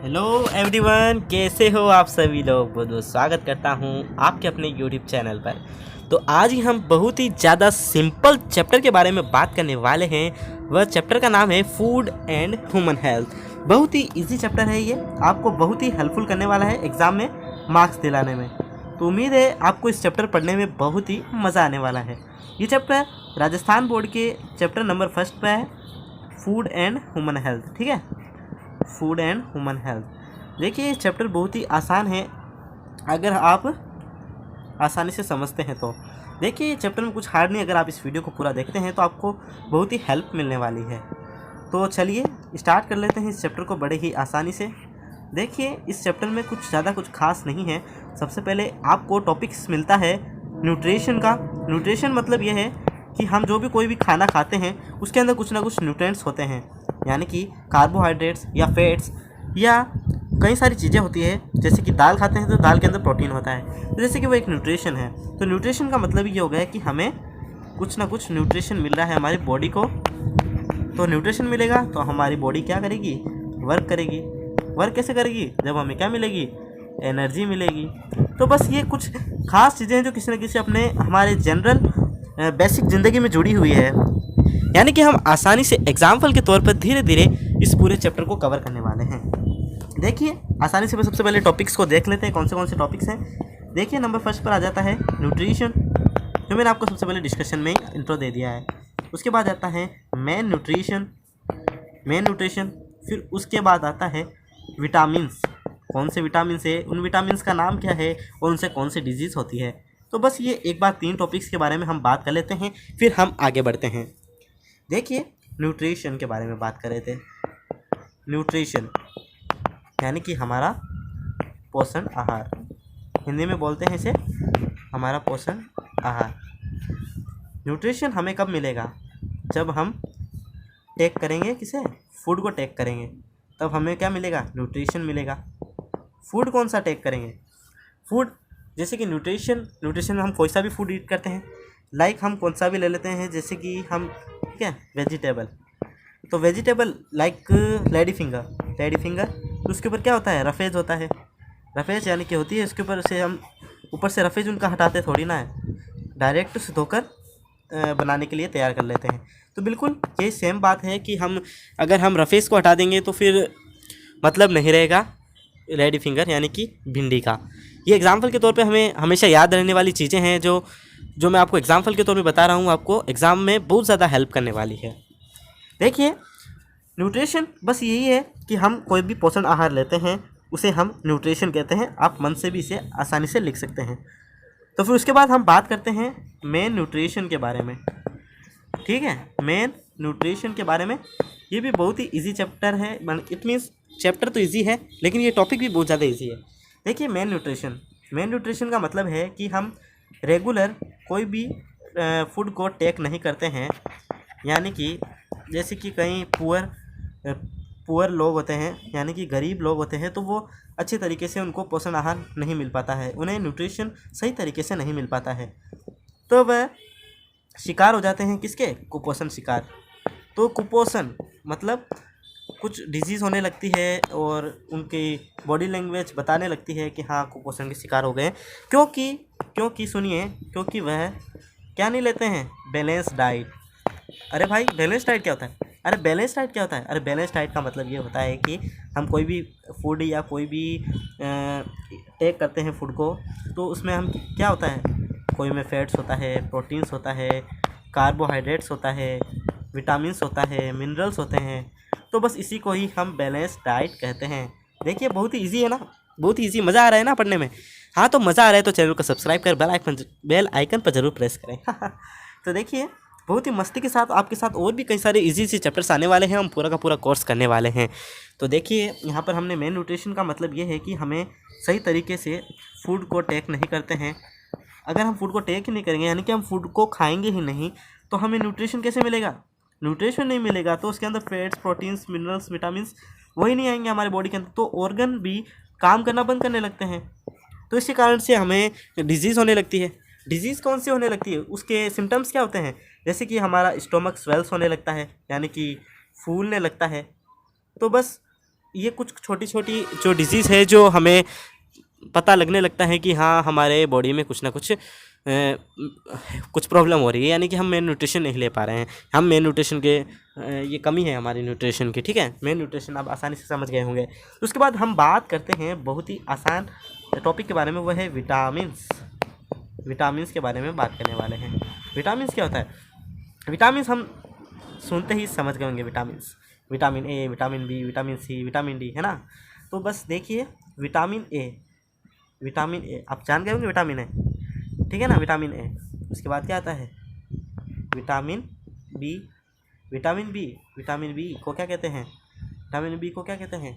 Hello everyone, कैसे हो आप सभी लोग। बहुत बहुत स्वागत करता हूं आपके अपने यूट्यूब चैनल पर। तो आज ही हम बहुत ही ज़्यादा सिंपल चैप्टर के बारे में बात करने वाले हैं। वह चैप्टर का नाम है फूड एंड ह्यूमन हेल्थ। बहुत ही इजी चैप्टर है ये, आपको बहुत ही हेल्पफुल करने वाला है एग्ज़ाम में मार्क्स दिलाने में। तो उम्मीद है आपको इस चैप्टर पढ़ने में बहुत ही मज़ा आने वाला है। ये चैप्टर राजस्थान बोर्ड के चैप्टर नंबर 1 पे है, फूड एंड ह्यूमन हेल्थ। ठीक है, फूड एंड ह्यूमन हेल्थ। देखिए ये चैप्टर बहुत ही आसान है अगर आप आसानी से समझते हैं तो। देखिए ये चैप्टर में कुछ हार्ड नहीं, अगर आप इस वीडियो को पूरा देखते हैं तो आपको बहुत ही हेल्प मिलने वाली है। तो चलिए स्टार्ट कर लेते हैं इस चैप्टर को बड़े ही आसानी से। देखिए इस चैप्टर में कुछ ज़्यादा कुछ खास नहीं है। सबसे पहले आपको टॉपिक्स मिलता है न्यूट्रिशन का। न्यूट्रिशन मतलब यह है कि हम जो भी कोई भी खाना खाते हैं उसके अंदर कुछ ना कुछ न्यूट्रिएंट्स होते हैं, यानी कि कार्बोहाइड्रेट्स या फैट्स या कई सारी चीज़ें होती है। जैसे कि दाल खाते हैं तो दाल के अंदर प्रोटीन होता है, तो जैसे कि वो एक न्यूट्रिशन है। तो न्यूट्रिशन का मतलब ये हो गया कि हमें कुछ ना कुछ न्यूट्रिशन मिल रहा है हमारी बॉडी को। तो न्यूट्रिशन मिलेगा तो हमारी बॉडी क्या करेगी, वर्क करेगी। वर्क कैसे करेगी, जब हमें क्या मिलेगी, एनर्जी मिलेगी। तो बस ये कुछ खास चीज़ें हैं जो किसी न किसी अपने हमारे जनरल बेसिक ज़िंदगी में जुड़ी हुई है, यानी कि हम आसानी से एग्जाम्पल के तौर पर धीरे धीरे इस पूरे चैप्टर को कवर करने वाले हैं। देखिए आसानी से सबसे पहले टॉपिक्स को देख लेते हैं, कौन से टॉपिक्स हैं। देखिए नंबर 1 पर आ जाता है न्यूट्रिशन, जो मैंने आपको सबसे पहले डिस्कशन में इंट्रो दे दिया है। उसके बाद आता है मेन न्यूट्रिशन, फिर उसके बाद आता है विटामिन्स। कौन से विटामिन है, उन विटामिन्स का नाम क्या है और उनसे कौन सी डिजीज़ होती है। तो बस ये एक बार 3 टॉपिक्स के बारे में हम बात कर लेते हैं, फिर हम आगे बढ़ते हैं। देखिए न्यूट्रिशन के बारे में बात कर रहे थे। न्यूट्रिशन यानी कि हमारा पोषण आहार, हिंदी में बोलते हैं इसे हमारा पोषण आहार। न्यूट्रिशन हमें कब मिलेगा, जब हम टेक करेंगे किसे, फूड को टेक करेंगे, तब हमें क्या मिलेगा, न्यूट्रिशन मिलेगा। फूड कौन सा टेक करेंगे, फूड जैसे कि न्यूट्रिशन में हम कोई सा भी फूड ईट करते हैं। लाइक हम कौन सा भी ले लेते हैं, जैसे कि हम ठीक है वेजिटेबल, तो वेजिटेबल लाइक लेडी फिंगर, तो उसके ऊपर क्या होता है, रफेज होता है। रफेज यानी कि होती है, उसके ऊपर से हम ऊपर से रफेज उनका हटाते थोड़ी ना है, डायरेक्ट से धोकर बनाने के लिए तैयार कर लेते हैं। तो बिल्कुल ये सेम बात है कि अगर हम रफेज को हटा देंगे तो फिर मतलब नहीं रहेगा लेडी फिंगर यानी कि भिंडी का। ये एग्जाम्पल के तौर पे हमें हमेशा याद रहने वाली चीज़ें हैं जो मैं आपको एग्जाम्पल के तौर पे बता रहा हूँ, आपको एग्ज़ाम में बहुत ज़्यादा हेल्प करने वाली है। देखिए न्यूट्रिशन बस यही है कि हम कोई भी पोषण आहार लेते हैं उसे हम न्यूट्रिशन कहते हैं। आप मन से भी इसे आसानी से लिख सकते हैं। तो फिर उसके बाद हम बात करते हैं मेन न्यूट्रिशन के बारे में। ठीक है, मेन न्यूट्रिशन के बारे में ये भी बहुत ही इजी चैप्टर है। इट मीन्स चैप्टर तो इजी है लेकिन ये टॉपिक भी बहुत ज़्यादा इजी है। देखिए मेन न्यूट्रिशन का मतलब है कि हम रेगुलर कोई भी फूड को टेक नहीं करते हैं, यानी कि जैसे कि कई पुअर लोग होते हैं, यानी कि गरीब लोग होते हैं, तो वो अच्छे तरीके से उनको पोषण आहार नहीं मिल पाता है, उन्हें न्यूट्रिशन सही तरीके से नहीं मिल पाता है, तो वह शिकार हो जाते हैं किसके, कुपोषण शिकार। तो कुपोषण मतलब कुछ डिजीज़ होने लगती है और उनकी बॉडी लैंग्वेज बताने लगती है कि हाँ कुपोषण के शिकार हो गए हैं। क्योंकि सुनिए, क्योंकि वह क्या नहीं लेते हैं, बैलेंस डाइट। अरे भाई बैलेंस डाइट क्या होता है, अरे बैलेंस डाइट का मतलब ये होता है कि हम कोई भी फूड या कोई भी टेक करते हैं फूड को, तो उसमें हम क्या होता है, कोई में फैट्स होता है, प्रोटीन्स होता है, कार्बोहाइड्रेट्स होता है, विटामिन्स होता है, मिनरल्स होते हैं। तो बस इसी को ही हम बैलेंस डाइट कहते हैं। देखिए बहुत ही ईजी है ना, बहुत ही ईजी, मज़ा आ रहा है ना पढ़ने में। हाँ तो मज़ा आ रहा है तो चैनल को सब्सक्राइब कर बेल आइकन पर ज़रूर प्रेस करें। तो देखिए बहुत ही मस्ती के साथ आपके साथ और भी कई सारे इजी से चैप्टर्स आने वाले हैं, हम पूरा का पूरा कोर्स करने वाले हैं। तो देखिए यहाँ पर हमने मेन न्यूट्रिशन का मतलब ये है कि हमें सही तरीके से फूड को टेक नहीं करते हैं। अगर हम फूड को टेक ही नहीं करेंगे, यानी कि हम फूड को खाएंगे ही नहीं, तो हमें न्यूट्रिशन कैसे मिलेगा, न्यूट्रिशन नहीं मिलेगा तो उसके अंदर फैट्स, प्रोटीन्स, मिनरल्स, विटामिन्स वही नहीं आएंगे हमारे बॉडी के अंदर, तो ऑर्गन भी काम करना बंद करने लगते हैं। तो इसी कारण से हमें डिजीज़ होने लगती है। डिजीज़ कौन सी होने लगती है, उसके सिम्टम्स क्या होते हैं, जैसे कि हमारा स्टोमक स्वेल्स होने लगता है, यानी कि फूलने लगता है। तो बस ये कुछ छोटी छोटी जो डिजीज़ है जो हमें पता लगने लगता है कि हाँ हमारे बॉडी में कुछ ना कुछ कुछ प्रॉब्लम हो रही है, यानी कि हम मेन न्यूट्रिशन नहीं ले पा रहे हैं, हम मेन न्यूट्रिशन के ये कमी है हमारी न्यूट्रिशन की। ठीक है, मेन न्यूट्रिशन आप आसानी से समझ गए होंगे। तो उसके बाद हम बात करते हैं बहुत ही आसान टॉपिक के बारे में, वो है विटामिन्स। विटामिन्स के बारे में बात करने वाले हैं। विटामिन्स क्या होता है? विटामिन्स हम सुनते ही समझ गए होंगे। Vitamins, vitamin A, vitamin B, vitamin C, vitamin D, है ना। तो बस देखिए, विटामिन ए, विटामिन ए आप जान गए होंगे, विटामिन ए, ठीक है ना, विटामिन ए। उसके बाद क्या आता है? Vitamin B, vitamin B, vitamin B को क्या कहते हैं? विटामिन बी को क्या कहते हैं?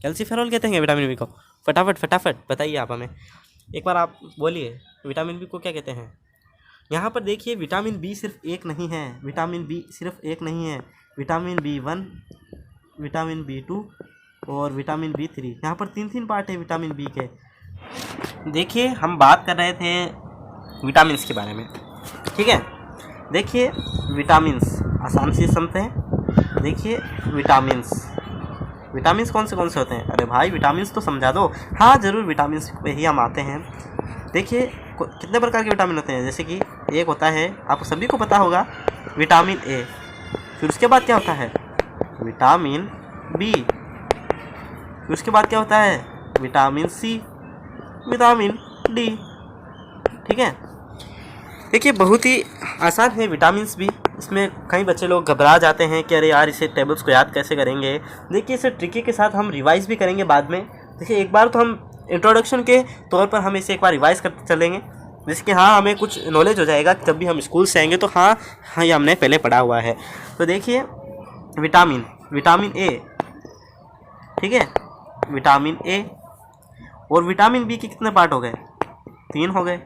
कैल्सीफेरॉल कहते हैं विटामिन बी को। फटाफट फटाफट बताइए आप हमें, एक बार आप बोलिए, विटामिन बी को क्या कहते हैं? यहाँ पर देखिए, विटामिन बी सिर्फ एक नहीं है, विटामिन बी सिर्फ एक नहीं है, विटामिन बी1, विटामिन बी2 और विटामिन बी3। यहाँ पर तीन तीन पार्ट है विटामिन बी के। देखिए, हम बात कर रहे थे विटामिन्स के बारे में, ठीक है। देखिए, विटामिन्स आसान से समझते हैं। देखिए, विटामिन्स, विटामिन्स कौन से होते हैं? अरे भाई, विटामिन्स तो समझा दो। हाँ ज़रूर, विटामिन्स पे ही हम आते हैं। देखिए, कितने प्रकार के विटामिन होते हैं, जैसे कि एक होता है, आप सभी को पता होगा, विटामिन ए। फिर उसके बाद क्या होता है? Vitamin B. फिर उसके बाद क्या होता है? विटामिन सी, विटामिन डी, ठीक है। देखिए, बहुत ही आसान है विटामिन्स भी। इसमें कई बच्चे लोग घबरा जाते हैं कि अरे यार, इसे टेबल्स को याद कैसे करेंगे। देखिए, इसे ट्रिकी के साथ हम रिवाइज भी करेंगे बाद में। देखिए, एक बार तो हम इंट्रोडक्शन के तौर पर हम इसे एक बार रिवाइज करते चलेंगे, जिसके हाँ हमें कुछ नॉलेज हो जाएगा। जब भी हम स्कूल से आएंगे तो हाँ ये हमने पहले पढ़ा हुआ है। तो देखिए, विटामिन, विटामिन ए, ठीक है, विटामिन ए और विटामिन बी के कितने पार्ट हो गए? 3 हो गए।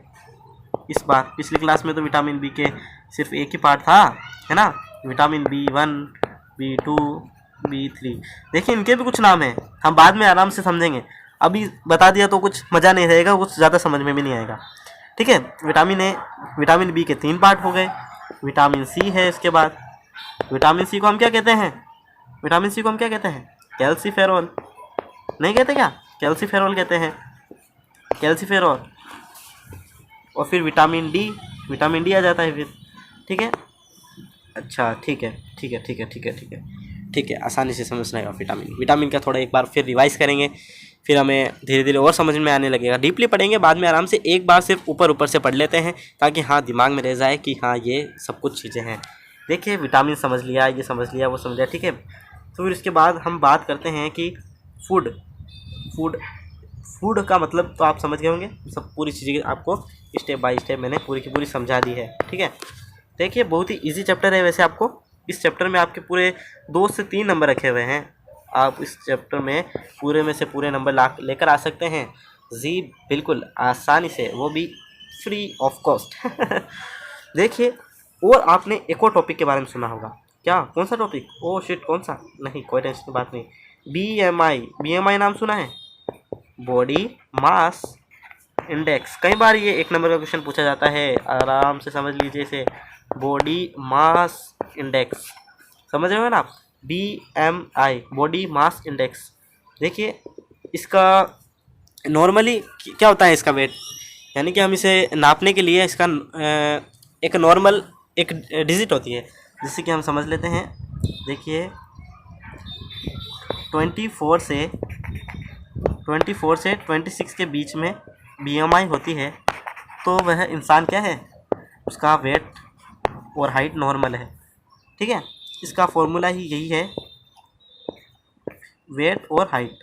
इस बार पिछली क्लास में तो विटामिन बी के सिर्फ एक ही पार्ट था, है ना, विटामिन बी1, बी2, बी3। देखिए, इनके भी कुछ नाम हैं, हम बाद में आराम से समझेंगे। अभी बता दिया तो कुछ मज़ा नहीं रहेगा, कुछ ज़्यादा समझ में भी नहीं आएगा, ठीक है। विटामिन ए, विटामिन बी के 3 पार्ट हो गए। विटामिन सी है इसके बाद। विटामिन सी को हम क्या कहते हैं? विटामिन सी को हम क्या कहते हैं? कैल्सीफेरॉल। नहीं कहते क्या? कैल्सीफेरॉल कहते हैं, कैल्सीफेरॉल। और फिर विटामिन डी, विटामिन डी आ जाता है फिर, ठीक है। अच्छा, ठीक है, ठीक है, ठीक है, ठीक है, ठीक है, ठीक है, आसानी से समझना है। विटामिन, विटामिन का थोड़ा एक बार फिर रिवाइज करेंगे, फिर हमें धीरे धीरे और समझ में आने लगेगा। डीपली पढ़ेंगे बाद में, आराम से एक बार सिर्फ ऊपर ऊपर से पढ़ लेते हैं, ताकि हाँ दिमाग में रह जाए कि हाँ ये सब कुछ चीज़ें हैं। देखिए, विटामिन समझ लिया, ये समझ लिया, वो समझ लिया, ठीक है। तो फिर इसके बाद हम बात करते हैं कि फूड, फूड, फूड का मतलब तो आप समझ गए होंगे। सब पूरी चीज़ें आपको स्टेप बाय स्टेप मैंने पूरी की पूरी समझा दी है, ठीक है। देखिए, बहुत ही इजी चैप्टर है वैसे। आपको इस चैप्टर में आपके पूरे 2 से 3 नंबर रखे हुए हैं। आप इस चैप्टर में पूरे में से पूरे नंबर लेकर आ सकते हैं जी, बिल्कुल आसानी से, वो भी फ्री ऑफ कॉस्ट। देखिए, और आपने एक और टॉपिक के बारे में सुना होगा। क्या? कौन सा टॉपिक? ओह शिट, कौन सा? नहीं, कोई टेंशन की बात नहीं। BMI, BMI नाम सुना है? Body mass index. कई बार ये 1 नंबर का क्वेश्चन पूछा जाता है, आराम से समझ लीजिए इसे। बॉडी मास इंडेक्स, समझ रहे हो ना आप? BMI, body mass index. देखिए, इसका नॉर्मली क्या होता है? इसका वेट, यानी कि हम इसे नापने के लिए इसका एक नॉर्मल एक डिजिट होती है, जिससे कि हम समझ लेते हैं। देखिए, 24 से 26 के बीच में BMI होती है, तो वह इंसान क्या है? उसका वेट और हाइट नॉर्मल है, ठीक है। इसका फॉर्मूला ही यही है, वेट और हाइट।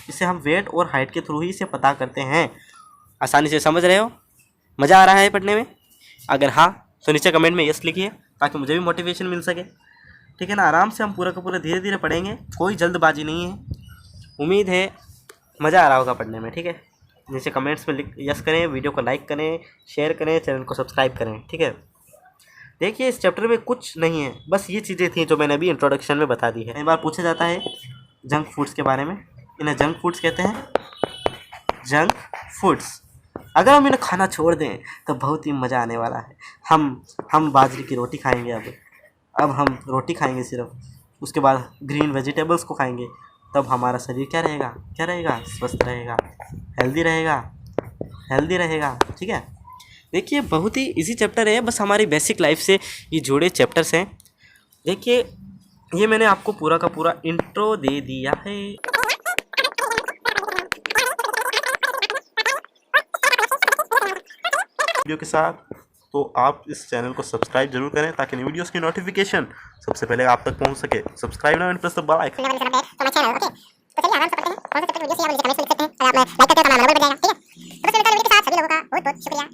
इसे हम वेट और हाइट के थ्रू ही इसे पता करते हैं। आसानी से समझ रहे हो? मज़ा आ रहा है पढ़ने में? अगर हाँ तो नीचे कमेंट में यस लिखिए, ताकि मुझे भी मोटिवेशन मिल सके, ठीक है ना। आराम से हम पूरा का पूरा धीरे धीरे पढ़ेंगे, कोई जल्दबाजी नहीं है। उम्मीद है मज़ा आ रहा होगा पढ़ने में, ठीक है। नीचे कमेंट्स में यस करें, वीडियो को लाइक करें, शेयर करें, चैनल को सब्सक्राइब करें, ठीक है। देखिए, इस चैप्टर में कुछ नहीं है, बस ये चीज़ें थी जो मैंने अभी इंट्रोडक्शन में बता दी है। कई बार पूछा जाता है जंक फूड्स के बारे में, इन्हें जंक फूड्स कहते हैं, जंक फूड्स। अगर हम इन्हें खाना छोड़ दें तो बहुत ही मज़ा आने वाला है। हम बाजरे की रोटी खाएंगे, अब हम रोटी खाएंगे सिर्फ। उसके बाद ग्रीन वेजिटेबल्स को खाएंगे, तब हमारा शरीर क्या रहेगा, क्या रहेगा, स्वस्थ रहेगा, हेल्दी रहेगा, हेल्दी रहेगा। ठीक है, देखिए बहुत ही इजी चैप्टर है, बस हमारी बेसिक लाइफ से ये जुड़े चैप्टर्स हैं। देखिए ये मैंने आपको पूरा का पूरा इंट्रो दे दिया है। वीडियो के साथ, तो आप इस चैनल को सब्सक्राइब जरूर करें ताकि नई वीडियोस की नोटिफिकेशन सबसे पहले आप तक पहुंच सके। Subscribe now and press the bell icon. तो चलिए आराम से पढ़ते हैं, कौन सा चैप्टर वीडियो से आप मुझे कमेंट में लिख सकते हैं। अगर आप लाइक करते हो तो हमारा बराबर बढ़ जाएगा। ठीक है, तो सबसे पहले वीडियो के साथ सभी लोगों का बहुत बहुत शुक्रिया।